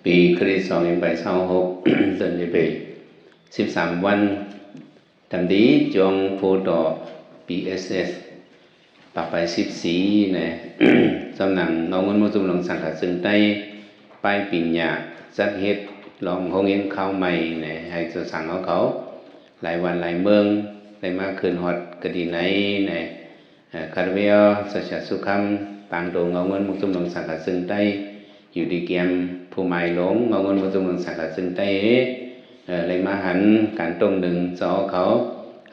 ปีคริสต์2526จนจะไป13วันทำดีจงพูดต่อ PSS ปะไป14นะสำนักน้องเงินมุสลิมหลวงสังกัดซึ่งใต้ป้ายปิญญาจัดเฮ็ดลองห้องเรียนเข้าใหม่นะให้จะสั่งเขาหลายวันหลายเมืองได้มาคืนฮอดกะดีไหนนะคาร์เวียสัจสุขัมต่างโดงเอาเงินมุสลิมหลวงสังกัดซึ่งใต้อยู่ดีเกมผู้หมายหลงเอาเงินมุสลิมหลวงสังกัดซึ่งใต้เลยมาหันการตรงหนึ่งจอเขา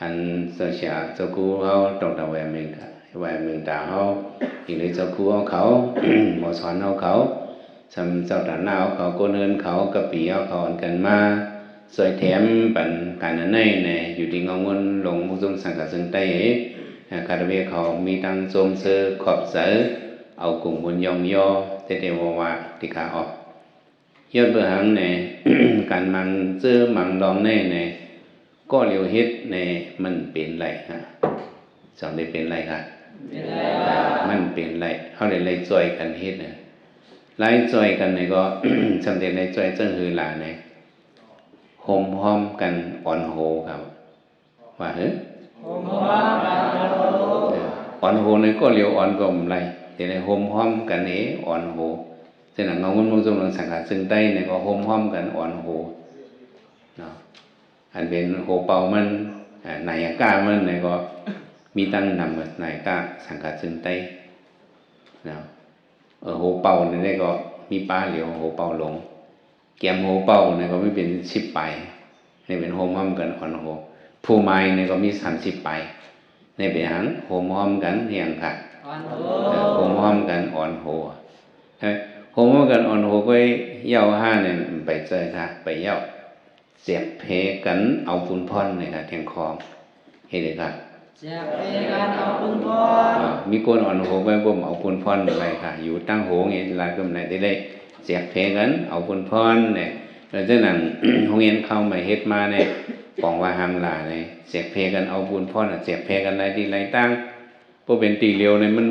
หันเสียเจ้ากูเขาตรงตะแวเมืองตาเขาอีกเลยเจ้ากูเขาหมอสอนเขาสำเจ้าตาหน้าเขาโกนเงินเขากระปีเขาอันกันมาสวยแถมปันการนั้นเนี่ยอยู่ดีเอาเงินหลงมุสลิมสังกัดซึ่งใต้คาร์เวียเขามีตั้งโจมเสือขอบเสือเอากลุ่มบนยองย่อเตว่าติขาออกยอดเบื้องหลังเนี่ยการมังเจอมังดองเนี่ยก็เรียวเฮ็ดเนี่ยมันเป็นไรฮะสอนได้เป็นไรค่ะมันเป็นไรเขาได้ไล่จ่อยกันเฮ็ดเนี่ยไล่จ่อยกันเนี่ยก็ สำเร็จไล่จ่อยเจ้าหือหลาเนี่ยโฮมพร้อมกันอ่อนโหครับว่าเฮ้อ่อนโหเนี่ยก็เรียวอ่อนก็ไม่ไรแต่ในโฮมพร้อมกันเนี่ยอ่อนโหฉะนั้นเอาเงินมุสลิมสังกัดซึ่งใต้เนี่ยก็โฮมพร้อมกันอ่อนโหเนาะอันเป็นโหเป่ามันนายกามันเนี่ยก็มีตั้งนำนายกาสังกัดซึ่งใต้เนาะโหเป่าเนี่ยก็มีป้าเหลียวโหเป่าหลงแกมโหเป่าเนี่ยก็ไม่เป็น10ไปเนี่ยเป็นโฮมพร้อมกันอ่อนโหผู้ไม้เนี่ยก็มี30ไปในเป็นหังโฮมพร้อมกันเฮียงค่ะโฮมพร้อมกันอ่อนโหโฮมกันอ่อนโหก็เย้าห้าเนี่ยไปเจอค่ะไปเย้าเสียบเพกันเอาปุนพรเนี่ยค่ะแทงคองเห็นไหมครับเสียบเพกันเอาปุนพรมีคนอ่อนโหไปบ่มเอาปุนพรอะไรค่ะอยู่ตั้งโหเงี้ยลายก็ไม่ได้เสียบเพกันเอาปุนพรเนี่ยแล้วจากนั้น โรงเรียนเข้ามาเฮ็ดมาเนี่ยปองว่าหามหลาเนี่ยเสียบเพกันเอาปุนพรเสียบเพกันอะไรที่ไรตั้งพวกเป็นตีเลียวเนี่ยมัน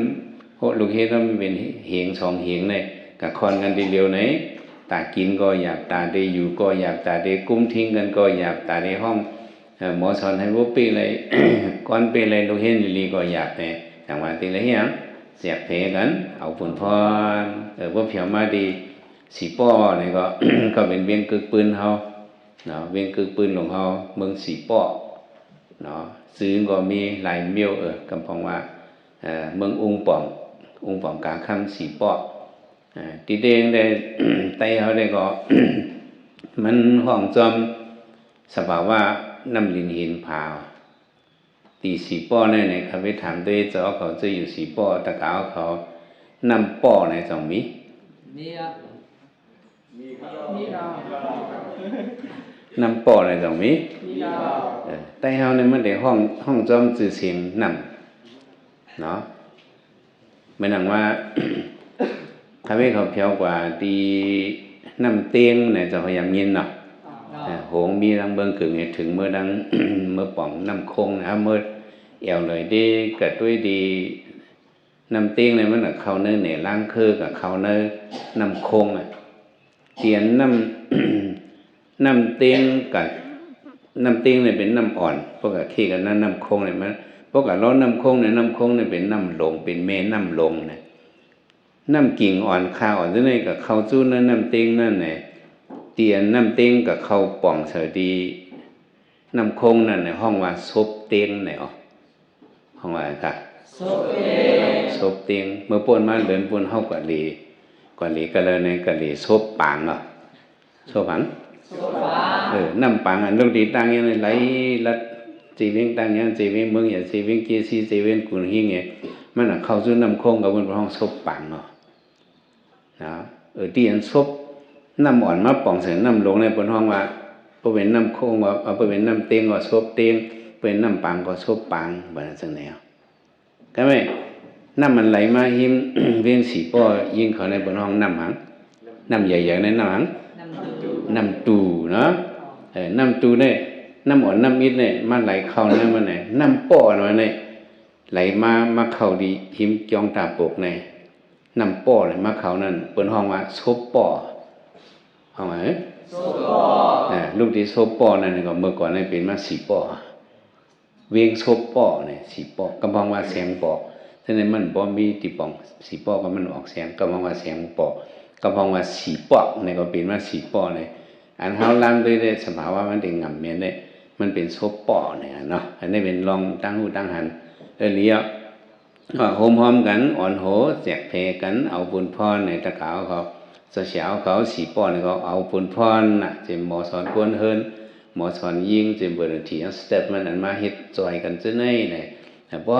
โหลูกเฮ็ดแล้วมันเป็นเหงสองเหงเนี่ยกับคอนกันทีเดียวไหนตากินก็อยากตาได้อยู่ก็อยากตาได้กุ้มทิ้งกันก็อยากตาได้ห้องหมอสอนให้ว่าปีเลย ก่อนปีเลยลูกเห็นลีก็อยากเนี่ยอย่างว่าตีเลยเฮียเสียบเพกันเอาผลพรว่าเพียวมาดีสีป้อเนี่ยก็ ก็เป็นเวียงกึกปืนเฮาเนาะเวียงกึกปืนของเฮาเมืองสีป้อเนาะซื้อก็มีหลายเมียวกำพองว่าเมืององค์ป่องกลางคำสีป้อตีเด้งได้ไตเขาได้ก็ มันห้องจอมสภาวะน้ำลินหินพาวตีสีป้อเนี่ยเขาไปถามด้วยเจ้าเขาจะอยู่สีป้อตะกาวเขานำป้อในสองมีนำป้อในสองมีไตเขาเนี่ยมันได้ห้องจอมจื่อเสียงนำเนาะไม่นังว่าถ้าไม่เขาเพียวกว่าตีน้ำเตียงเนี่ยจะพยายามยินเนาะโหงมีดังเบิ้งกึ่งถึงเมื่อดัง เมื่อป่องน้ำคงนะครับเมื่อเอวเลยดีเกิดด้วยดีน้ำเตียงเนี่ยมันเข้าเนื้อเนี่ยล้างคือกับเข้าเนื้อน้ำคงเตียนน้ำ น้ำเตียงกับน้ำเตียงเนี่ยเป็นน้ำอ่อนพวกกับขี้กับน้ำคงเนี่ยมันพวกกับร้อนน้ำคงเนี่ยเป็นน้ำลงเป็นเมน้ำลงเนี่ยน้ำกิ่งอ่อนข้าวอ่อนนี่กับข้าวจู้นั่นน้ำเต็งนั่นเนี่ยเตียนน้ำเต็งกับข้าวป่องเสดีน้ำคงนั่นในห้องว่าซบเต็งเนี่ยห้องว่าค่ะซบเต็งเมื่อป่นมาเดินป่นเข้ากว่าลีก็เลยในกะลีซบปางซบปังน้ำปังอันลูกดีตั้งยังไหลลัดจีเวงตั้งยังจีเวงเมืองอย่างจีเวงเกียซีจีเวงกุนหิ้งเนี่ยมันเข้าจู้น้ำคงกับบนห้องซบปังนะที่อันซบน้ำอ่อนมาป่องเสียน้ำลงในบนห้องว่าเป็นน้ำโค้งว่าเป็นน้ำเตียงก็ซบเตียงเป็นน้ำปังก็ซบปังแบบนั้นจังแนวก็ไม่น้ำมันไหลมาหิม เวียงสีป้อยิงเขาในบนห้องน้ำหังน้ำใหญ่ๆในน้ำหังน้ำตูเนาะน้ำตูเนี่ยน้ำอ่อนน้ำมิดเนี่ยมันไหลเข้าเนี่ยมันเนี่ยน้ำป้อเนี่ยไหลมาเข้าดีหิมจองตาปกเนี่ยน้ำป้อเลยมาเข้านั่นบนห้องว่าซบป้อ เอาไหมลูกที่โซปอนั่นก็เมื่อก่อนนี่เป็นมาสีปอเวียงโซปอเนี่ยสีปอกำบังว่าเสียงปอฉะนั้นมันบ่มีติปองสีปอก็มันออกเสียงกำบังว่าเสียงปอกำบังว่าสีปอกเนี่ยก็เป็นมาสีปอเนี่ยอันเฮาล้ำด้วยได้สภาวะมันเป็นงำเมียนได้มันเป็นโซปอเนี่ยเนาะอันนี้เป็นลองตั้งหูตั้งหันเลี้ยวโฮมหอมกันอ่อนโหแจกเพกันเอาบุญพรในตะกาวเขาเสียวเขาสีปอเนี่ยก็เอาบุญพรน่ะจะหมอสอนกวนเฮินหมอสอนยิงจะเบอร์ทีสเต็ปมันอันมาเฮ็ดจอยกันจังได๋เนี่ยแต่พอ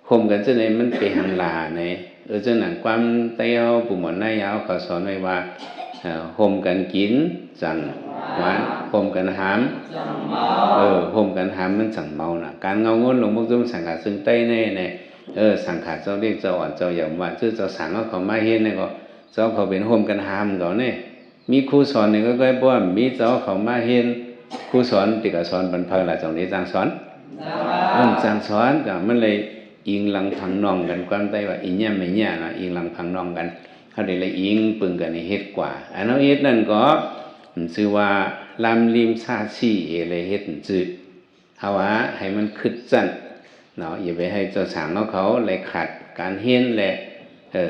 โฮมกันจังได๋มันไปหันลาเนี่ยจังนั้นความไต้เฮาผู้หมอนนายยาวเขาสอนไว้ว่าโฮมกันกินจังหวานโฮมกันหามโฮมกันหามมันจังเมาน่ะการเงางนหลวงพ่อจุมสังฆาซึ่งใต้แน่เนี่ยสังขารเจ้าเรียกเจ้าอ่อนเจ้าอย่างว่าชื่อเจ้าสังเขามาเฮ็ดเนี่ยก็เจ้าเขาเป็นโฮมกันหามเขาเนี่ยมีครูสอนนี่ก็ใกล้บ่มีเจ้าเขามาเฮ็ดครูสอนติก็สอนบรรพละจังนี้จังสอนจังสอนก็มันเลยอิงหลังพังนองกันความใต้ว่าอีหยังไม่หยังน่ะอิงหลังพังนองกันเขาได้เลยอิงปึงกันให้เฮ็ดกว่าอันนั้นเฮ็ดนั่นก็ชื่อว่าลำลิมซาซี่เลยเฮ็ดจืดเฮาว่าให้มันคึดจั่นเนาะอย่าไปให้เจ้าสางเขาเลยขัดการเฮ็ดแหละ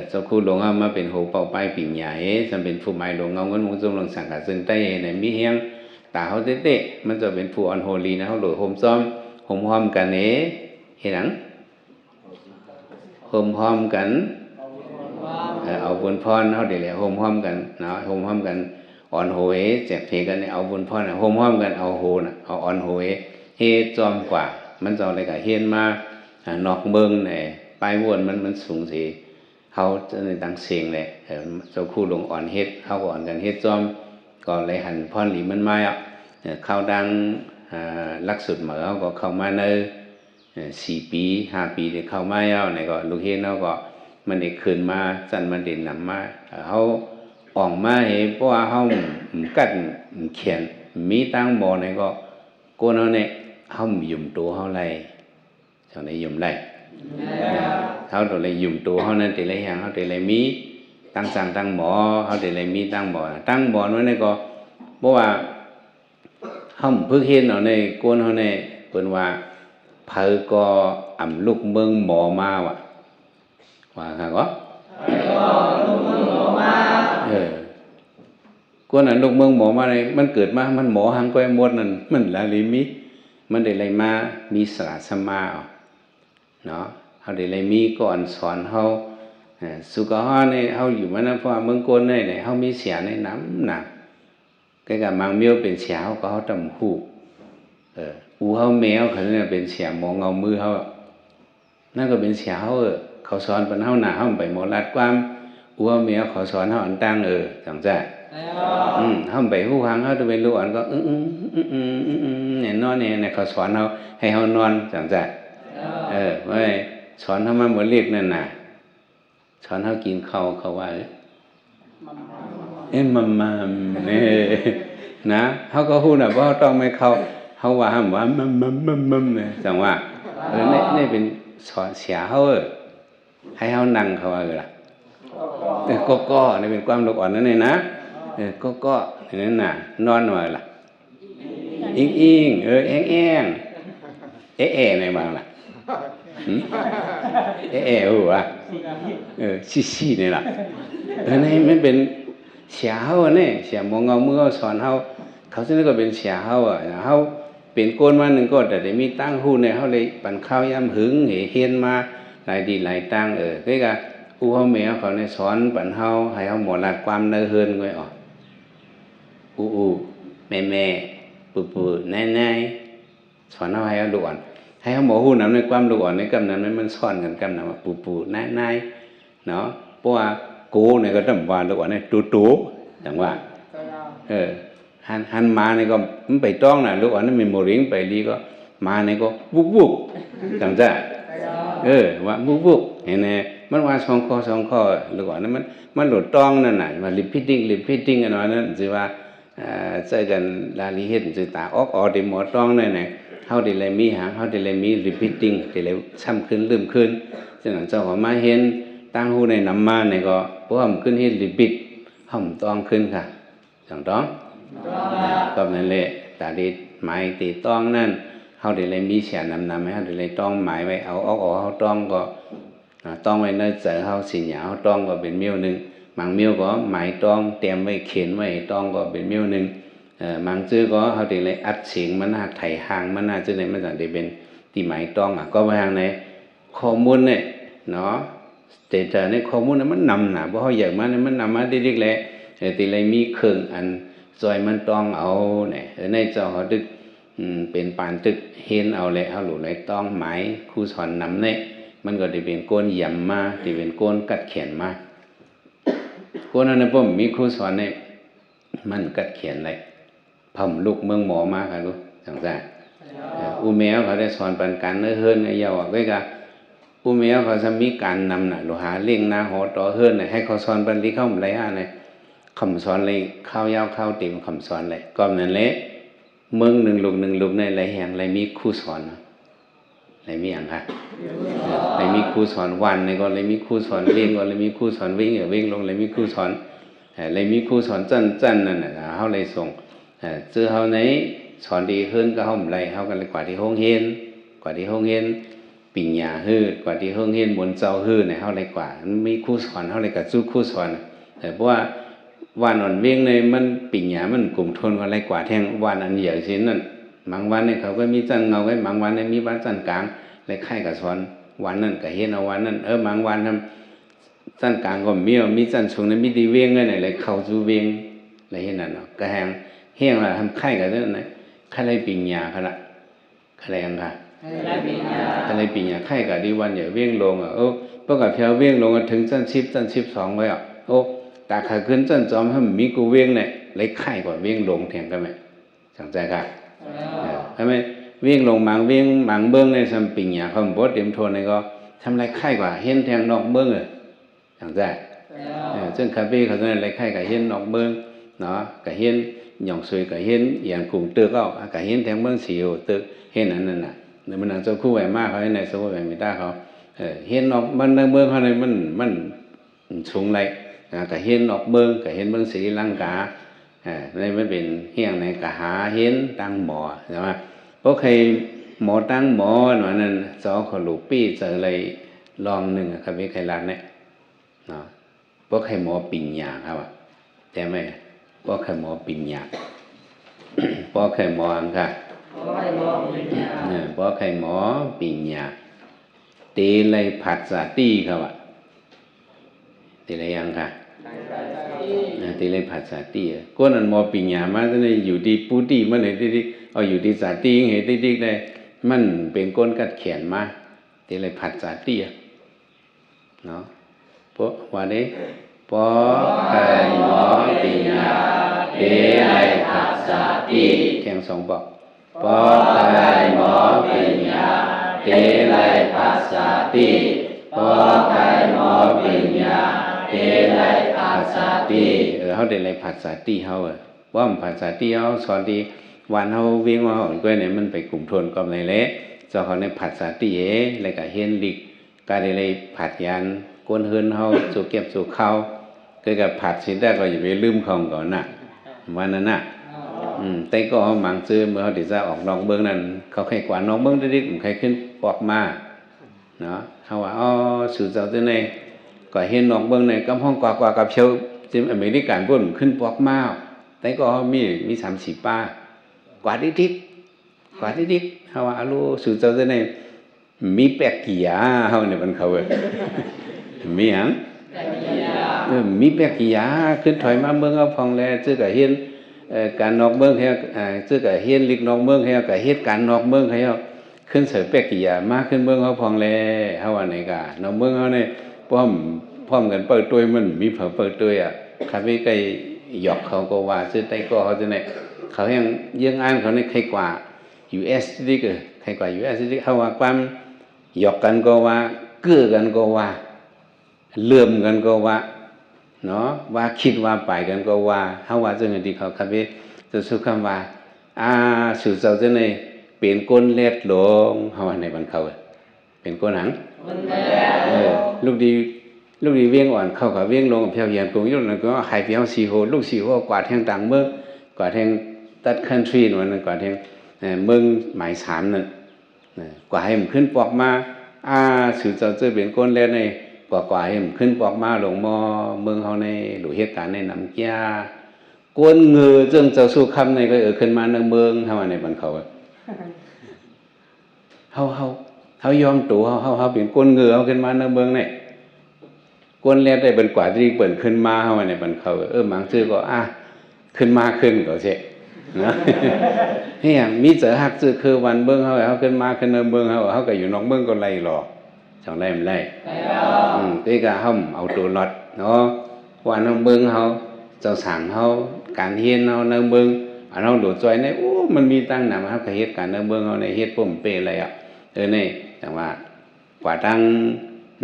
เจ้าครูหลวงเอามาเป็นโหเป่าป้ายปิ่งใหญ่สำเป็นผู้หมายหลวงเอาเงินมุงจงลงสังกัดซึ่งใต้เนี่ยมีเฮียงตาเฮาเตะๆมันจะเป็นผู้ออนโฮลีนะเฮาโหลโฮมซ้อมโฮมพร้อมกันเฮ็ดหยังโฮมพร้อมกันเอาบุญพรเฮาได้แล้วโฮมพร้อมกันเนาะโฮมพร้อมกันอ่อนโหยแจกเพกันเอาบุญพรโฮมพร้อมกันเอาโหน่ะเอาอ่อนโหยเฮ็ดจอมกว่ามันจะอะไรก็เฮ็ดมานอกเมืองเนี่ยปลายวนมันสูงสิเฮาจะในดังเสียงแหละเจ้าคู่ลงอ่อนเฮ็ดเฮาก็อ่อนกันเฮ็ดจอมก็เลยหันพรหลีมันมาเข้าดังลักสุดเหมือเฮาก็เข้ามาใน4 ปี5 ปีที่เข้ามาแล้วเนี่ยก็ลูกเฮ็ดเฮาก็มันได้ขึ้นมาสั่นมันได้นำมาเฮาออกมาให้เพราะว่าเฮากัดเขียนมีตั้งบ่เนี่ยก็โกนเฮาเนี่ยเฮายุ่มตัวเฮาไล่จังได๋ยุ่มไล่เฮาตัวเลยยุ่มตัวเฮานั่นติเลยหยังเฮาติเลยมีตั้งสั่งตั้งหมอเฮาติเลยมีตั้งบ่ตั้งบ่นั่นนี่ก็เพราะว่าเฮาพึกเฮ็ดเนาะในโกนเฮาเนี่ยเพิ่นว่าเผอก็อำลูกเมืองหมอมาว่ะว่าค่ะก็ลูกเมืองหมอมากวนน่ะลูกเมืองหมอมาเนี่ยมันเกิดมามันหมอหังก้อยหมดนั่นมันละลิมิมันได้เลยมามีสละสมาเนาะเฮาได้เลยมีก่อนสอนเฮาสุขะฮอเนี่ยเฮาอยู่มานะเพราะเมืองโกนเนี่ยเฮามีเสียในน้ำหนักก็ก็มังเมียวเป็นเสียเฮาก็เฮาตำฮู้อูเฮาแมวเขาเนี่ยเป็นเสียหมอเงามือเฮานั่นก็เป็นเสียเฮาเขาสอนปานเฮาหน้าเฮาไปหมอลัดความอูเฮาแมวเขาสอนเฮาอันตั้งจังจ้ะเฮาไปฮู้ฮังเฮาจะไปรู้อันก็เนี่ยนอนเนี่ยเขาสอนเฮาให้เฮานอนจังจ้ะไว้สอนเฮามาบ่เรียกนั่นน่ะสอนเฮากินข้าวเขาว่ามัมนะเฮาก็ฮู้น่ะว่าต้องไม่เข้าเฮาว่าห้ามว่ามัมเนี่ยจังว่านี่เป็นสอนเสียเฮาให้เฮานั่งเขาว่าล่ะก็นี่เป็นความลูกอ่อนนั่นนี่นะก็นั่นน่ะนอนว่าล่ะอิงแองในบางล่ะฮู้ว่าซี่นี่ล่ะนี่มันเป็นเสียเฮาเนี่ยเสียมองเงามือเฮาสอนเฮาเขาซึ่งก็เป็นเสียเฮาเฮาเป็นโกนมานึงก็แต่ได้มีตั้งฮู้เนี่ยเฮาเลยปั่นข้าวยามหึงเฮ็ดมาหลายดีหลายตั้งคือก็อูเฮาแม่เขาเนี่ยสอนปั่นเฮาให้เฮาหมดลัดความเนอเฮินไว้อูแม่ปู่ๆนายสอนเฮาให้เฮาดูอ่อนให้เฮาบ่ฮู้นำในความดูอ่อนในกำนั้นมันสอนกันกำนั้นว่าปู่ๆนายเนาะเพราะว่าโกเนี่ยก็ต้องว่าดูอ่อนเนี่ยตู่จังว่าหันมาเนี่ยก็มันไปต้องน่ะลูกอ่อนนั้นมีโมริงไปลีก็มาเนี่ยก็วุบจังจ้ะว่าวุบเห็นไหมมันว่า2 ข้อลูกอ่อนนั้นมันหลุดต้องนั่นน่ะว่า repeating อันนั้นสิว่าใส่กันลาลิเฮ็ดสิตาออกได้หมดต้องนั่นน่ะเฮาได้เลยมีหางเฮาได้เลยมี repeating ได้เลยซ้ำขึ้นลืมขึ้นฉะนั้นเจ้าก็มาเห็นตั้งฮู้ในนำมาเนี่ยก็พวกมันขึ้นเฮ็ด repeat ห้อมต้องขึ้นค่ะ chẳng đó còn nên lệ tại đi máy thì tông nên họ để lấy mi xẻ nằm ấy họ để lấy tông máy vậy áo họ tông có tông vậy nơi chợ họ xì nhà họ tông có bên miêu nưng mang miêu có máy tông tem vậy khiển vậy tông có bên miêu nưng mang chưa có họ để lấy ắt xỉnมันหาไถhàngมันหาchưa nàyมันchẳng để bên thì máy tông có hàng nàyข้อมูลเนี่ยเนาะแต่ในข้อมูลนั้นมันนำนะเพราะเขาอยากมาเนี่ยมันนำมาได้ดีแหละแต่เลยมีเครื่องอันซอยมันต้องเอาเนี่ยในเจ้าเขาดึกเป็นปานตึกเห็นเอาเลยเอาหลุดเลยต้องหมายครูสอนนำเนี่ยมันก็จะเป็นก้นย่ำมาจะเป็นก้นกัดเขียนมาก้นนั้นผมมีครูสอนเนี่ยมันกัดเขียนเลยผมลูกเมืองหมอมาค่ะลูกสังสารอุเมลเขาได้สอนปันกันเนื้อเฮิร์นไอ้ยาวก็กะอุเมลเขาจะมีการนำน่ะหรือหาเลี้ยงนาหอต่อเฮิร์นน่ะให้เขาสอนปันที่เข้าไรฮะเนี่ยคำสอนเลยข้าวยาวข้าวเต็มคำสอนเลยก็นั่นแหละเมืองหนึ่งลูกในไรแห่งไรมีครูสอนไรมีอย่างค่ะไรมีครูสอนวันในก็ไรมีครูสอนเลี้ยงก็ไรมีครูสอนวิ่งลงไรมีครูสอนไรมีครูสอนจันนั่นน่ะเขาเลยส่งเจอเขาไหนสอนดีขึ้นก็เขาไรเขากันเลยกว่าที่ห้องเฮียนปิ่งยาฮืดกว่าที่ห้องเฮียนบนเจ้าฮืดเนี่ยเขาเลยกว่ามีครูสอนเขาเลยกับสู้ครูสอนแต่เพราะว่าวันอ่อนเวียงในมันปิ่งยามันกลุ่มทนกันไรกว่าแทงวันอันใหญ่ชิ้นนั่นบางวันเนี่ยเขาก็มีจันเงาไว้บางวันเนี่ยมีบ้านจันกลางเลยไข่กับสอนวันนั้นก็เห็นเอาวันนั้นบางวันทำจันกลางก็มีจันสูงเนี่ยมีดีเวียงเลยเข้าสู่เวียงอะไรเห็นนั่นเนาะก็แหงเฮียงละทำไข่กับนั่นนะไข่ไรปิ่งยาค่ะละไข่ไรอังค่ะไข่ปิ่งยาไข่กับดีวันใหญ่เวียงลงพวกกับเพียวเวียงลงถึงจัน12ไว้ตาขาขึ้นจันจอมให้มีกูเวียงเนี่ยเลยไข่กว่าเวียงลงแทงกันไหมสังใจค่ะใช่ไหมเวียงลงบางเวียงบางเบื้องในสมปิ่งยาเขาบอกเตรียมโทนในก็ทำไรไข่กว่าเห็นแทงนอกเบื้องเลยสังใจซึ่งคาเฟ่เขาจะไรไข่กับเห็นนอกเบื้องเนาะกับเห็นหย่องสวยกับเห็นอย่างกลุ่มเตือกกับเห็นแทงเบื้องสีเตือกเห็นนั่นน่ะเดี๋ยวมันนั่งเจ้าคู่แหวมากเขาในโซ่แหวมิต้าเขาเห็นนอกมันในเบื้องเขาในมันสูงไรก็เห็นออกเบิ้งก็เห็นเบิ้งศรีลังกาในมันเป็นเฮียงในก็หาเห็นตั้งหมอใช่ไหมเพราะใครหมอตั้งหมอหน่อยนั้นสอขลุปี้เจออะไรลองหนึ่งครับพี่ใครรักเนี่ยเนาะเพราะใครหมอปิ่งยาครับแต่ไม่เพราะใครหมอปิ่งยาเพราะใครหมออังค่ะเพราะใครหมอปิ่งยาตีเลยผัดสาตีครับตีเลยยังค่ะตีเลยผัดสาตีก็นั่นมอปิญญามาจะได้อยู่ดีปูตีมันเลยที่เอาอยู่ดีสาตีเห็นที่ได้มันเป็นก้นกัดแขนมาตีเลยผัดสาตีเนาะเพราะว่านี้เพราะใครมอปิญญาตีเลยผัดสาตีแข่งสองบอกเพราะใครมอปิญญาตีเลยผัดสาตีเพราะใครมอปิญญาเดลัยผัสสะติเขาเดลัยผัสสะติเขาว่ามันผัสสะติเขาสอนดีวันเขาวิ่งว่าเขาด้วยเนี่ยมันไปกลุ่มทนกับในเละเจ้าเขาในผัสสะติเลยก็เห็นลิกการเดลัยผัดยันก้นเฮินเขาสู่เก็บสู่เขาเกิดกับผัดสิได้ก็อย่าไปลืมของก่อนนะวันนั้นน่ะแต่ก็เขาหมั่งซื้อเมื่อเขาติดจะออกนอกเบื้องนั้นเขาใครกว่านอกเบื้องได้ผมใครขึ้นปอกมาเนาะเขาว่าสู่เจ้าตัวไหนก็เห็นนอกเบื้องในกำห้องกว่ากับเชียวจิมอเมริกันพุ่นขึ้นปอกมาแต่ก็มี30 ป้ากว่าดิกเขาว่าลูสู่เจ้าตัวไหนมีแปกกี่ยาเขาเนี่ยมันเขามีหยังมีแปกกี่ยาขึ้นถอยมาเมืองเอาพองแลซื้อก็เห็นการนอกเมืองให้ซื้อก็เห็นลิกนอกเมืองให้ก็เฮ็ดการนอกเมืองให้ขึ้นเสยแปกกี่ยามาขึ้นเมืองเอาพองแลเฮาว่าไหนกะนอกเมืองเฮาเนี่ยพร้อมกันเปิดตัวมันมีเผาเปิดตัวคาเฟ่ไก่หยอกเขาก็ว่าซื้อไต้ก็เขาจะเนี่ยเขายังอ่านเขาในใครกว่า USD ก็ใครกว่า USD เขาว่าความหยอกกันก็ว่าเกื้อกันก็ว่าเลื่อมกันก็ว่าเนาะว่าคิดว่าไปกันก็ว่าเขาว่าจังที่เขาคาเฟ่จะสุคำว่าสู่เจ้าจะเนี่ยเป็นก้นเล็ดลงเขาว่าในบันเขาเป็นก้นหนังลูกดี ลูกนี่เวียงอ่อนเข้ากับเวียงลงเพียวเยียนกงยุ่งนั่นก็หายเพียวสีโหลูกสีโหกว่าแทงต่างเมืองกว่าแทงตัดคันทรีนั่นกว่าแทงเมืองหมายสามนั่นกว่าให้มันขึ้นปอกมาสื่อจะเป็นก้นแล้วในกว่าให้มันขึ้นปอกมาลงมอเมืองเขาในหรือเหตุการณ์ในน้ำแก่ก้นเงือจึงจะสู้คำในก็ขึ้นมาในเมืองทำอะไรบันเขาเขายอมตัวเขาเป็นก้นเงือเขาขึ้นมาในเมืองเนี่ยก้นแล้วได้เป็นกว่าที่เปิดขึ้นมาเขาในบันเขาบางชื่อก็ขึ้นมาขึ้นก็เช่นะนี่อย่างมีเจอหักจือคือวันเบิ้งเขาขึ้นมาขึ้นในเบิ้งเขาก็อยู่นอกเบิ้งก็ไล่หรอกช่องไล่มันไล่ตีกะเขาเอาตัวรอดเนาะวันน้องเบิ้งเขาเจ้าสั่งเขาการเฮียนเขาในเบิ้งเราดูใจในมันมีตั้งหนเขาก็เหตุการณ์ในเบิ้งเขาในเหตุปุ่มเปย์อะไรนี่แต่ว่ากว่าตั้ง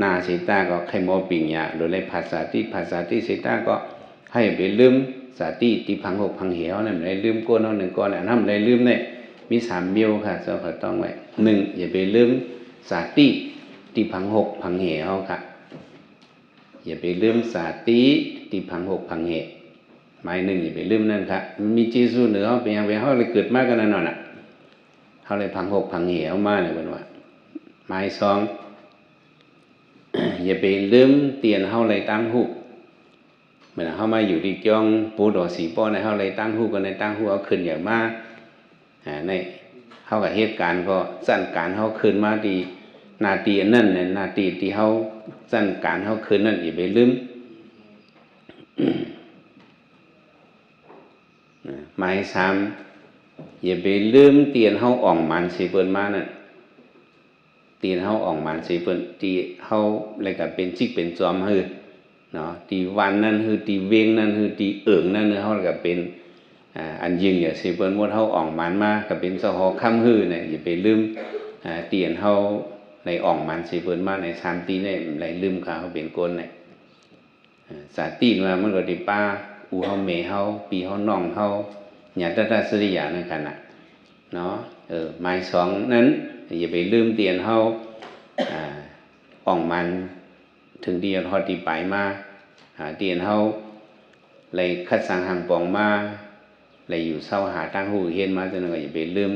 นาสิตาก็ใครมอปิงยาโดยในภาษาที่สิตาก็ให้ไปลืมสาติที่พังหกพังเหวนั่นเลยลืมก้นเอาหนึ่งก้อนนั่นเลยลืมเนี่ยมีสามเบี้ยวค่ะเจ้าก็ต้องไว้หนึ่งอย่าไปลืมสาติที่พังหกพังเหวค่ะอย่าไปลืมสาติที่พังหกพังเหวหมายหนึ่งอย่าไปลืมนั่นค่ะมีเจสูเหนือเขาเป็นอย่างไรเขาเลยเกิดมากกันนั่นน่ะเขาเลยพังหกพังเหวมาเนี่ยเป็นว่าหมายสองอย่าไปลืมเตียนเขาเลยตั้งหูเหมือนเขามาอยู่ที่จ้องปูดอสีป้อในเขาเลยตั้งหูกันในตั้งหูเอาขึ้นอย่างมากในเขากับเหตุการณ์ก็สั้นการเขาขึ้นมาดีนาทีนั่นเนี่ยนาทีที่เขาสั้นการเขาขึ้นนั่นอย่าไปลืมหมายสามอย่าไปลืมเตียนเขาอ่องมันสีเปิลมานั่นตีนเขาออกมาสิเพิ่นตีเขาอะไรก็เป็นจิกเป็นจอมฮือเนาะตีวันนั้นฮือตีเวงนั้นฮือตีนั้นเขาก็เป็นอันยิงอย่างสิเพิ่นหมดเขาออกมาก็เป็นสหอค่ำฮือเนี่ยอย่าไปลืมเตียนเขาในออกมันสิเพิ่นมาใน3ตีเนี่ยไหลลืมเขาเป็นก้นเนี่ยสาตีนว่ามันก็ที่ป้าอูเฮาเมเฮาปีเฮาน้องเฮาญาติตาสริยานั่นกันน่ะเนาะหมายสองนั้นอย่าไปลืมเตียนเขาอ่องมันถึงเดียวทอดตีไปมาเตียนเขาเลยคัดสังหังปองมาเลยอยู่เศร้าหาตั้งหูเฮียนมาจนก็อย่าไปลืม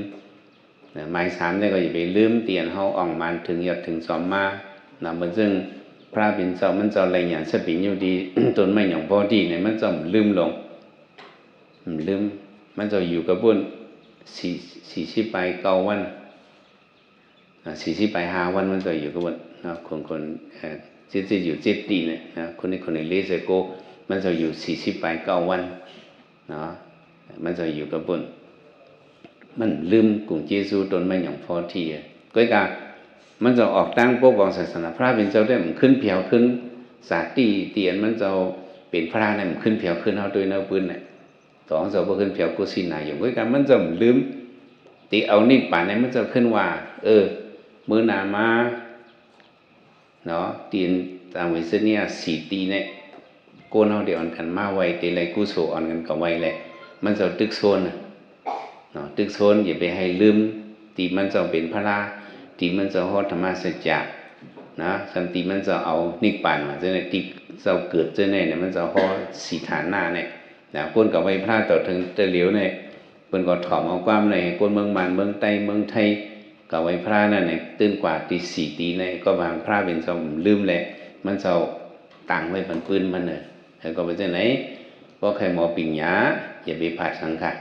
หมายสามได้ก็อย่าไปลืมเตียนเขาอ่องมันถึงยอดถึงสอมมามันซึ่งพระเป็นเจ้ามันเจ้าอะไรอย่างสปิงอยู่ดีต้นไม้อย่างพอดีเนี่ยมันจะลืมลงลืมมันจะอยู่กับบุญ40 ไป 9 วัน40 ไป 5 วันมันจะอยู่กับวันนะคนจะอยู่7 ปีเนี่ยนะคนในเลเซโกมันจะอยู่40 ไป 9 วันเนาะมันจะอยู่กับวันมันลืมกลุ่มเยซูตนไม่อย่างพอที่ก็การมันจะออกตั้งปกป้องศาสนาพระเป็นเจ้าได้มันขึ้นเพียวขึ้นสาตีเตียนมันจะเป็นพระเนี่ยมันขึ้นเพียวขึ้นเอาโดยเนื้อปืนเนี่ยสองจะบ่ขึ้นเพียวกุศินาอยู่ก็การมันจะลืมตีเอานิ่งป่านเนี่ยมันจะขึ้นว่ามื้อหน้ามาเนาะตีนตามวิสัยเนี่ย4 ตีเนี่ยโกนเฮาเดี๋ยวอ่อนกันมาไว้ตีไรกุโสอ่อนกันก็ไว้แหละมันจะตึกโซนเนาะตึกโซนอย่าไปให้ลืมตีมันจะเป็นพระราตีมันจะฮอดธรรมสัจจะนะสันติมันจะเอานิพพานมาจังได๋ติเราเกิดจังได๋เนี่ยมันจะฮอดสีฐานหน้าเนี่ยนะคนก็ไว้พระต่อถึงจะเหลียวเนี่ยเพิ่นก็ถอมเอาความในคนเมืองมานเมืองใต้เมืองไทยก็ไว้พระนั่นเนี่ยตื่นกว่าตี 4 ตีเนี่ยก็บางพระเป็นเจ้าลืมแหละมันเจ้าตั้งไว้บนปืนมันแล้วก็ไปจังไหนบ่ใครหมอปิ่งหยาอย่าไปผัดสังฆะ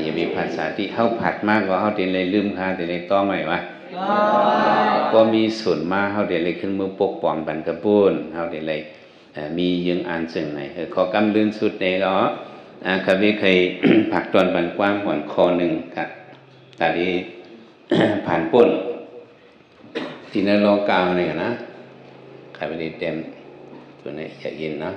อย่าไปผัดสาธิเฮาผัดมากกว่าเฮาได้เลยลืมค่าได้เลยต้องไหมวะก็มีส่วนมาเฮาได้เลยขึ้นมือปกป้องบันกระปุ้นเฮาได้เลยมียังอ่านซึ่งไหนขอกำลืนสุดในก็ครับพี่เคยผักตอนบันกว้างหัวคอหนึ่งครับตอนนี้ผ่านป่นที่นั่นโลกาวนี่นะใครไปได้เต็มตัวนี้อย่ายินนะ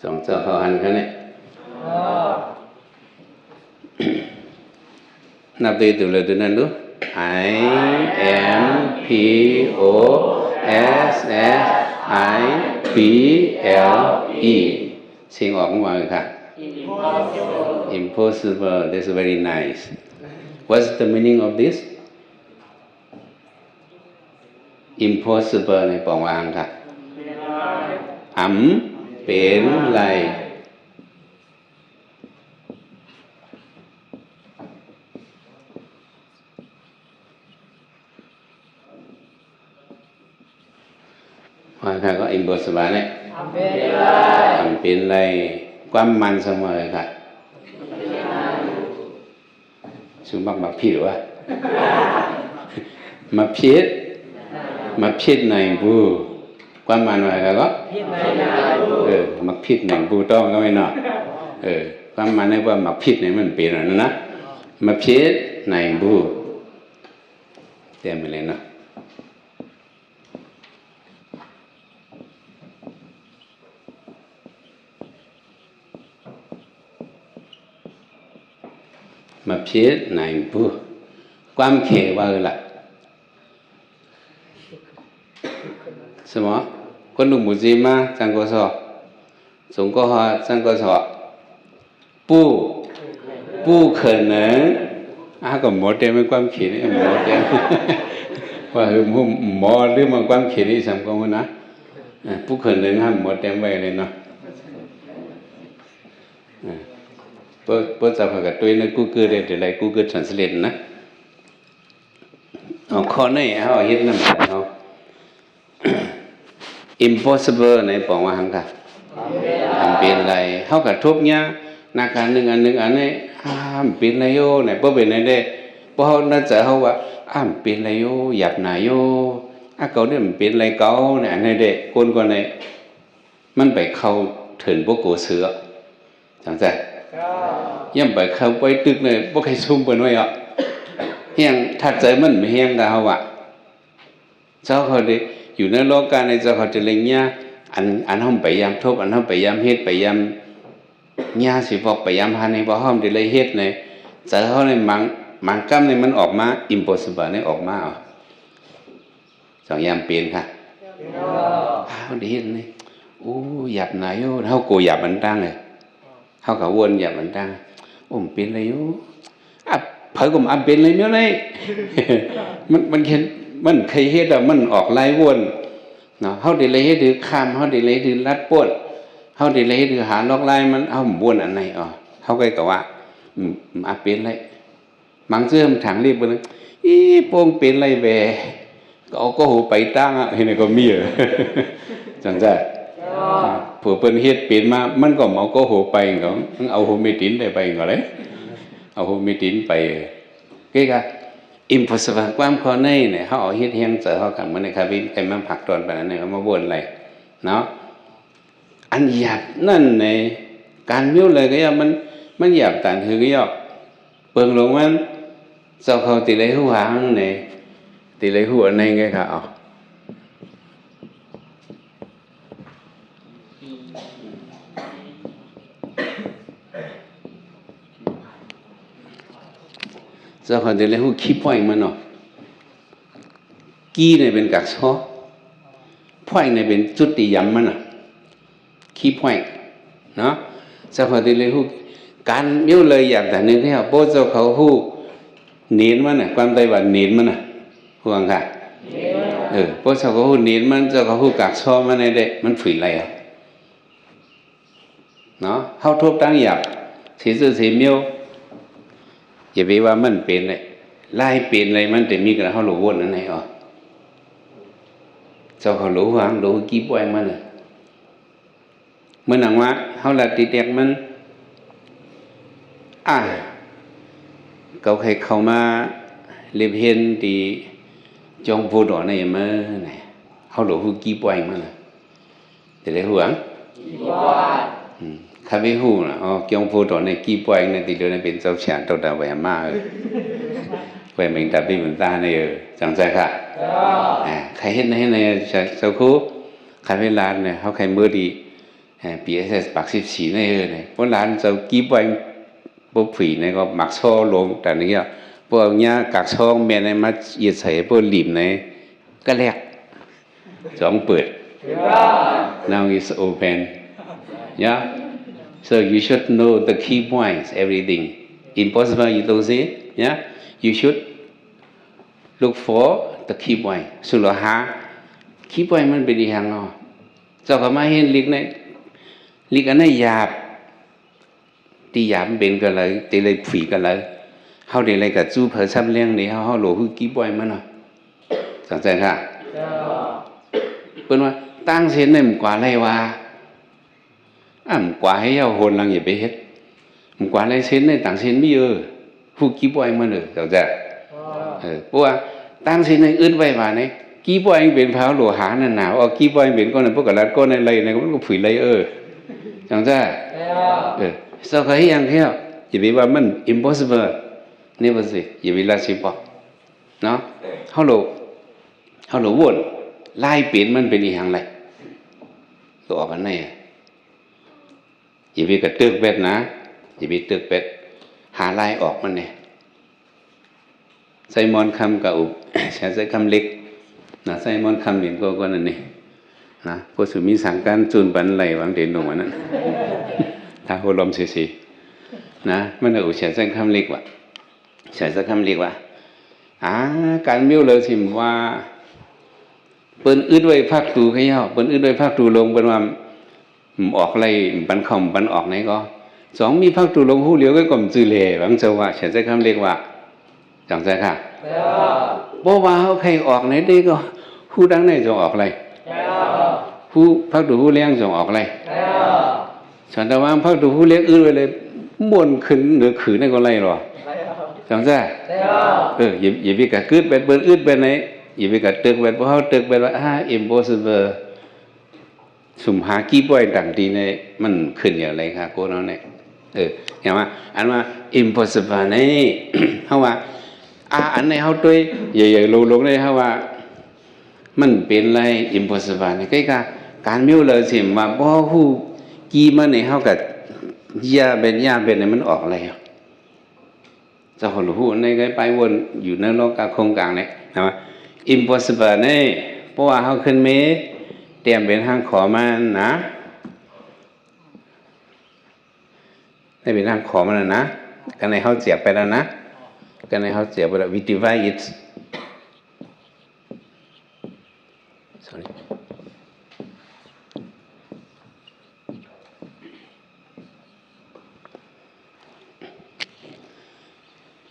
สองเจ้าเขาหันกันเนี่ยนับตีตัวเลยตัวนั้นดู I M P O S S I P L E เสียงออกมาเลยค่ะ impossible that's very nice what's the meaning of this impossible ในปองวางค่ะเป็นไรว่าค่ะก็ impossible เนี่ยเป็นไรความมันเสมอค่ะสุมักมาผิดหรือวะมาผิดในบูความมันว่าก็มักผิดในบูต้องก็ไม่นอกความมันในว่ามักผิดในมันเป็นอะไรนะมาผิดในบูเต็มเลยเนาะมาผิดในบูความเขว่าอะไร什么？คนหนุ่มมุจีมาจังก็สอบสงก็หาจังก็สอบ不可能ก็หมดเต็มความคิดนี่หมดเต็มว่าหมอหรือมันความคิดนี่สำคัญนะ不可能ห้ามหมดเต็มไว้เลยเนาะเพราะจะพากับตัวใน Google ได้แต่ไร Google Translate นะข้อนี้เขาเห็นนั่นแหละเนาะimpossible ในปองว่าหังค่ะทำเป็นไรเขากับทุบเนี้ยนาการหนึ่งอันนี้เป็นไรโยไหนเพราะเป็นไรได้เพราะเขาน่าจะเขาว่าเป็นไรโยหยับหนาโยเขาเนี่ยมันเป็นไรเก่าเนี่ยในเด็กคนก่อนในมันไปเข้าถึงพวกโกเสือจังใจย่ำไปเข้าไปตึกเลยพวกใครซุ่มเปิดไว้อ่ะเฮียงถ้าใจมันไม่เฮียงกับเขาอ่ะเจ้าเขาดิอยู่ในโลกาในเจ้าเขาจะเลี้ยงเนี่ยอันห้องไปยามทุบอันห้องไปยามเฮ็ดไปยามเนี่ยสิบอกไปยามหาในบ่ห้องได้เลยเฮ็ดในเจ้าเขาในมังกำในมันออกมา impossible ในออกมาสองยามเปลี่ยนค่ะเขาได้เฮ็ดนี่หยับหนาโยเขาโกหยับมันตั้งเลยเขาก็วนหยับมันตั้งเป็นอะไรโยเผยผมเป็นอะไรไม่ได้มันเห็นมันเคยเฮ็ดแล้วมันออกไล่วนเนาะเฮาได้เลยเฮ็ดคือข้ามเฮาได้เลยคือลัดป่นเฮาได้เลยเฮ็ดคือหาลอกไล่มันเฮาวนอันไหนเฮาก็ว่าเป็นไรบางเสื่อมถังรีบเบิ่งโป่งเป็นไรแบก็หูไปตั้งเห็นก็มีจังซั่นผู้เพิ่นเฮ็ดเป็นมามันก็เอาก็หูไปก็เอาหูมีตินได้ไปก็เลยเอาหูมีตินไปก็impossible ความข้อนี้เนี่ยเขาเอาเฮ็ดเฮียงเจอเขาขังมันในคาบินไอ้มันผักตอนไปนั้นเนี่ยเขามาวนอะไรเนาะอันหยาบนั่นในการมิ้วเลยก็ยังมันหยาบต่างคือก็ยอกเปิงลงมันเจ้าเขาตีเลยหัวหางเนี่ยตีเลยหัวในไงค่ะเจ้าเขาตีเลยหัวขี้ป่อยมันเนาะกี้เนี่ยเป็นกักซ้อพ่อยเนี่ยเป็นจุดตีย้ำมันขี้พ่อยเนาะเจ้าเขาตีเลยหัวการมิ้วเลยหยาบแต่หนึ่งที่เขาโป้เจ้าเขาหูเนียนมันความไต้หวันเนียนมันห่วงค่ะโป้เจ้าเขาหูเนียนมันเจ้าเขาหูกักซ้อมันในเด็กมันฝืนอะไรเนาะเข้าทุบตั้งหยาบสีมิ้วอย่าไปว่ามันเป็นเลยไล่เป็นอะไรมันแต่มีกระเขาหลวนนั่นไงเจ้าเขาหลวงหลวกี่ป่วยมันเมื่อหนังว่าเขาละตีเด็กมันเขาเคยเข้ามาเรียบเห็นที่จงพูดต่อในเมื่อไหนเขาหลวงกี่ป่วยมันแต่เลยหวงข้าไม่หูนะจงพูดต่อในกี่ป่วยในที่เดินเป็นเจ้าชายตัวดาวแหวนมากแหวนเป็นตาปีเหมือนตาในจังใจค่ะใครเห็นในเจ้าคู่ใครเวลาเนี่ยเขาใครมือดีปีเอสปัก14ในเนี่ยเพราะร้านเจ้ากี่ป่วยปุ๊บฝีเนี่ยก็หมักช่อลงแต่เนี่ยพวกเนี้ยกักช่องแม่ในมัดเหยียดใส่พวกหลิมในก็แลกสองเปิด Now it's open. Yeah. So you should know the key points, everything. Impossible, you don't see. Yeah. You should look for the key point. So là ha key point มันเป็นอีหยังเนาะเจ้าก็มาเห็นลิกในลิกอันนั้นหยาบที่หยาบมันเป็นกันเลยตีเลยฝีกันเลยเฮาได้เลยกับจู้เผอซ้ำเลี้ยงนี่เฮาหลคือ key point มันเนาะสนใจค่ะเพิ่นว่าตั้งเส้นนี่มันกว่าไรว่ามันกว่าให้เฮาโหนลังอย่าไปเฮ็ดมันกว่าไรเส้นนี่ตั้งเส้นไม่ผู้ key point มันสนใจเพราะว่าตั้งเส้นนี่อึดไว้ว่านี่กี่ปอยเป็นพาวโลหะนั่นหนาวเอากี่ปอยเป็นก้อนนั้นพวกกระลัดก้อนนั้นเลยนะมันก็ผุยเลยจังจ้าสักให้ยังเที่ยวอย่าไปว่ามัน impossible นี่ว่าสิอย่าไปละสิปะเนาะเขาโลวนไล่เปลี่ยนมันเป็นอีหยังไรตัวออกกันไหนอย่าไปกระตึกเป็ดนะอย่าไปตึกเป็ดหาไล่ออกมันเนี่ยไซมอนคำกับอุบใช้คำเล็กนะไซมอนคำเห็นก็นั่นนี่นะก็สุมีสังการจูนปันไหลวางเด่นลงมานั้นถ้าโหลมเสียนะมันเอาใช้คำเล็กว่ะใช้คำเล็กว่ะการมิ้วเลยสิมว่าเปิ้นอึดไว้ภาคตูขย่อเปิ้นอึดไว้ภาคตูลงเป็นว่าออกไรปันคำปันออกไหนก็สองมีภาคตูลงหู้เหลียวก็กลมจือเหล่บางเจ้าว่าใช้คำเล็กว่าจังใจค่ะเพราะว่าเขาใครออกไหนได้ก็ผู้ดังไหนจะออกอะไรผู้พักดูผู้เลี้ยงจะออกอะไรฉันแต่ว่าพักดูผู้เลี้ยงอื่นไปเลยบ่นขึ้นหรือขืนในก็ไรหรอจังใจอย่าไปกระกึดไปเปิ้นอึดไปไหนอย่าไปกระตึกไปเพราะเขาตึกไปว่า impossible สุ่มหากี่ป่วยต่างดีในมันขึ้นอย่างไรค่ะโก้น้องเนี่ยอย่างว่าอันว่า impossible นี่เขาว่าอันในเขาด้วยใหญ่ๆลงๆเลยเขาว่ามันเป็นไร impossible นี่ก็การมิ้วเลยสิว่าเพราะผู้กี่มันในเขากับยาเป็นในมันออกอะไรจะขอรู้ในก็ไปวนอยู่ในโลกโครงกลางเนี่ยนะว่า impossible นี่เพราะว่าเขาขึ้นเมเตรียมเป็นทางขอมันนะได้เป็นทางขอมันนะกันในเขาเจียบไปแล้วนะกันในเขาเจียบไปแล้ว we divide it sorry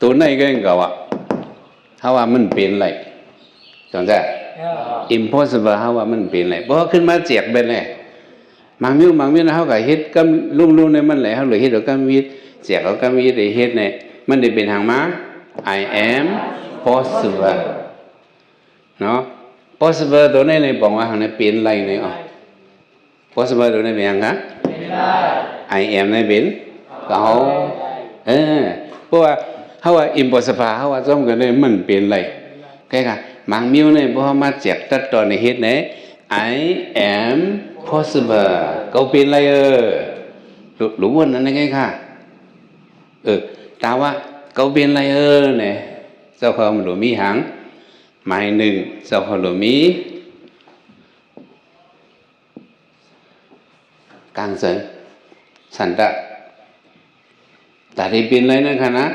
ตัวไหนก็ยังเก่าถ้าว่ามันเป็นไรจังจ้ะ impossible ถ้าว่ามันเป็นไรเพราะขึ้นมาเจียบเป็นไรบางมิ้วนะเขาก็เฮ็ดกำลุ่มในมันไหลเขาเลยเฮ็ดเอากำวิดเจียบเอากำวิดได้เฮ็ดเนี่ยมันได้เป็นทางมา I am possible เนาะ possible ตัวนี้ในบอกว่าทางนี้เป็นไรเนี่ยpossible ตัวนี้เป็นยังไง I am ในเป็นเขาเพราะว่าเขาว่า impossible เขาว่าจ้องกันเนี่ยมันเป็นไรแค่ค่ะบางมิ้วเนี่ยพอมาเจียบตัดตอนในเฮ็ดเนี่ย I am possible เขาเป็นไรรู้ว่านั่นไงค่ะแต่ว่าเขาเป็นไรเนี่ยเจ้าของหลวงมีหางหมายหนึ่งเจ้าของหลวงมีกลางเสริญสันตะแต่ที่เป็นไรนั่นค่ะนะ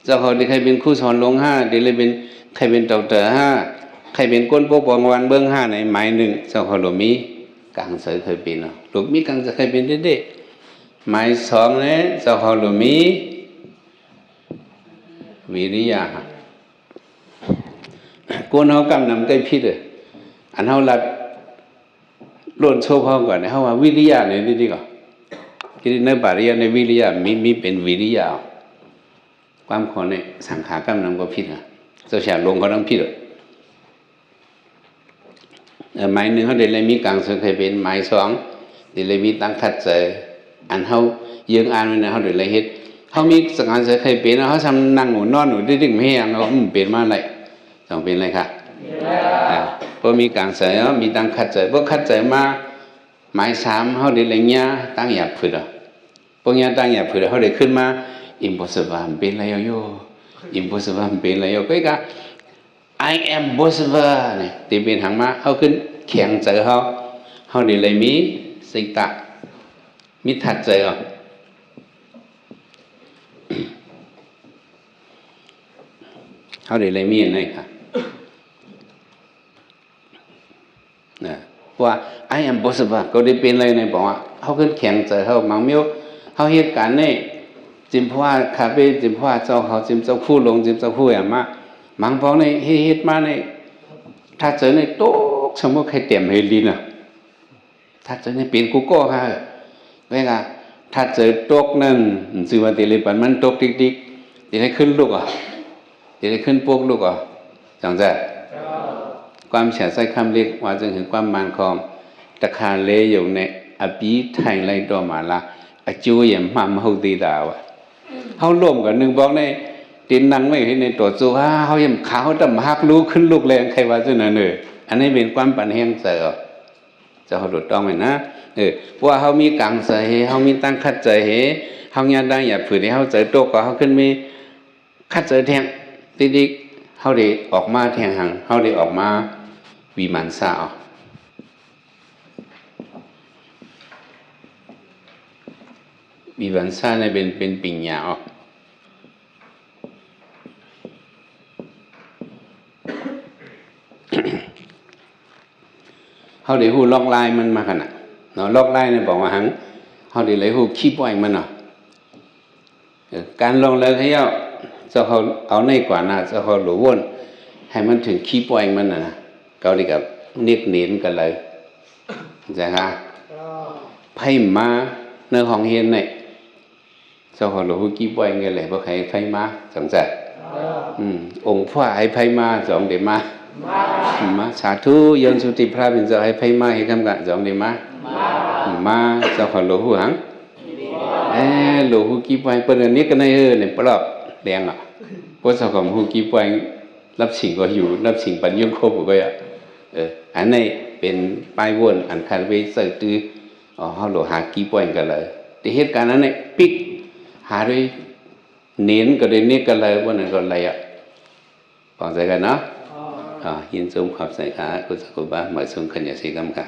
เจ้าของที่ใครเป็นครูสอนลง5ที่เลยเป็นใครเป็นดอกเตอร์5ใครเป็นก้นปกป้องวันเบื้อง5ในหมายหนึ่งเจ้าของหลวงมีกลางเสริญเคยเป็นหลวงมีกลางจะเคยเป็นเด็กๆหมาย2เนี่ยเจ้าของหลวงมีวิริยะกูนเขากำนำใกล้พิษอันเขาลัดล้วนโชว์พ่อก่อนเขาว่าวิริยะเนี่ยนี่ก่อนที่ในบาลีในวิริยะมีเป็นวิริยะความขอเนี่ยสังขารกำนำก็พิษเจ้าชายลงเขาต้องพิษหมายหนึ่งเขาเดินเลยมีกลางส่วนเคยเป็นหมาย2เดินเลยมีตั้งขัดใจอันเขายืงอ่านไว้นะเขาเดินเลยเฮ็ดเขามีสังขารเสียเคยเป็นเขาทำนั่งหนูนอนหนูดิ้งไม่ยังเขาเป็นมาอะไรต้องเป็นอะไรค่ะเพราะมีกลางเสียมีตั้งขัดใจเพราะขัดใจมาหมาย3เขาเดินเลยเงี้ยตั้งหยาบผืดพวกเงี้ยตั้งหยาบผืดเขาเดินขึ้นมา impossible เป็นอะไรโย่ impossible เป็นอะไรโย่ก็I am possible เนี่ยตีเป็นหางมาเขาขึ้นแข็งใจเขา เขาเดี๋ยวเลยมีสิตะมีถัดใจอ่ะเขาเดี๋ยวเลยมีอะไรค่ะนะว่า I am possible ก็ได้เป็นอะไรในบอกว่าเขาขึ้นแข็งใจเขาบางเมี้ยวเขาเหตุการณ์ในจิมพว่าคาเฟ่จิมพว่าเจ้าเขาจิมเจ้าคู่ลงจิมเจ้าคู่อย่างมากบางพองในเฮ็ดมาในถ้าเจอในโต๊ะสมมติใครเต็มเฮลินอ่ะถ้าเจอในเป็นกูก็ค่ะเวลาถ้าเจอโต๊ะนั่นสื่อว่าตีเลยปันมันโต๊ะติ๊กติ๊กตีได้ขึ้นลูกอ่ะตีได้ขึ้นพวกลูกอ่ะจังใจความเฉลียวใส่คำเรียกว่าจึงถึงความมันคองตะคาเลอยู่ในอภิไทยไรตัวมาละอจูอย่างมั่มเฮาตีดาวะเฮาร่วมกับหนึ่งบอกในตีนังไม่เห็นในตัวจูเฮายังขาวดำหักลูกขึ้นลูกแรงใครว่าจึงนั่นอันนี้เป็นความปันแห้งเสือจะเขาดูต้องไหมนะเพราะว่าเฮามีกังเสือเฮามีตั้งคัดเจอเฮาญาติได้อย่าฝืนให้เฮาเจอโตก็เฮาขึ้นมีคัดเจอแทงติดิเฮาได้ออกมาแทงหังเฮาได้ออกมาวิมานซาวิมานซาเนี่ยเป็นปิญญาเขาได้หูล็อกไลน์มันมาขนาดเนาะล็อกไลน์เนี่ยบอกว่าหังเขาได้เลยหูขี้ปล่อยมันเนาะการลงเลยเขาจะเขาเอาในกว่าน่ะจะเขาหลวนให้มันถึงขี้ปล่อยมันนะเขาดีกับเน็กเน้นกันเลยจ้ะฮะไพ่มาเนื้อของเฮียนเนี่ยจะเขาหลวงขี้ปล่อยกันเลยเพราะใครไพ่มาสงสัยองค์พระให้ไพ่มาสองเดี๋ยวมาสาธุยนสุติพระเป็นเจ้าให้ไพ่มาให้คำกันสองเดี๋ยวมาเจ้าขอหลวงหูหังหลวงหูกี่ปอยเปิดอันนี้กันในเนี่ยปลอบแดงอ่ะเพราะเจ้าของหูกี่ปอยรับสิ่งก็อยู่รับสิ่งปัญญ์ครบก็อ่ะอันนี้เป็นป้ายวนอันคาร์เวสเซอร์ตื้อเขาหลวงหากี่ปอยกันเลยแต่เหตุการณ์นั้นเนี่ยปิกหาด้วยเน้นก็ได้เนี่ยกันเลยวันนั้นก็เลยอ่ะฟังใจกันเนาะยินชมขอบใจค่ะคุณสักคุณบ้าหมายชมขันยาสีกรรมค่ะ